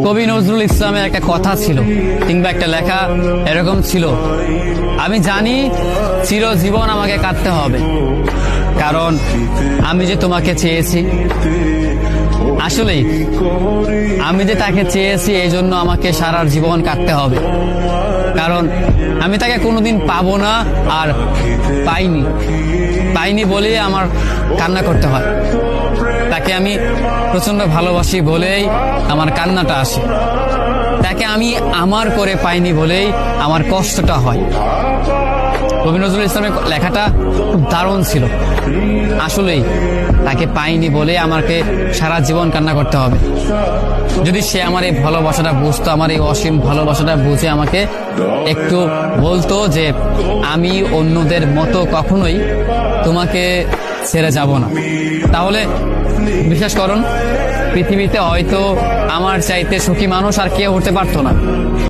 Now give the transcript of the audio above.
কবি নজরুল ইসলামের একটা কথা ছিল কিংবা একটা লেখা এরকম ছিল, আমি জানি চিরজীবন আমাকে কাঁদতে হবে, কারণ আমি যে তোমাকে চেয়েছি। আসলেই আমি যে তাকে চেয়েছি এই জন্য আমাকে সারা জীবন কাটতে হবে, কারণ আমি তাকে কোনোদিন পাবো না, আর পাইনি বলেই আমার কান্না করতে হয়। তাকে আমি প্রচন্ড ভালোবাসি বলেই আমার কান্নাটা আসে, তাকে আমি আমার করে পাইনি বলেই আমার কষ্টটা হয়। কবি নজরুল ইসলামের লেখাটা খুব দারুণ ছিল। আসলেই তাকে পাইনি বলে আমাকে সারা জীবন কান্না করতে হবে। যদি সে আমার এই ভালোবাসাটা বুঝতো, আমার এই অসীম ভালোবাসাটা বুঝে আমাকে একটু বলতো যে আমি অন্যদের মতো কখনোই তোমাকে ছেড়ে যাব না, তাহলে বিশ্বাস করুন পৃথিবীতে হয়তো আমার চাইতে সুখী মানুষ আর কেউ হতে পারতো না।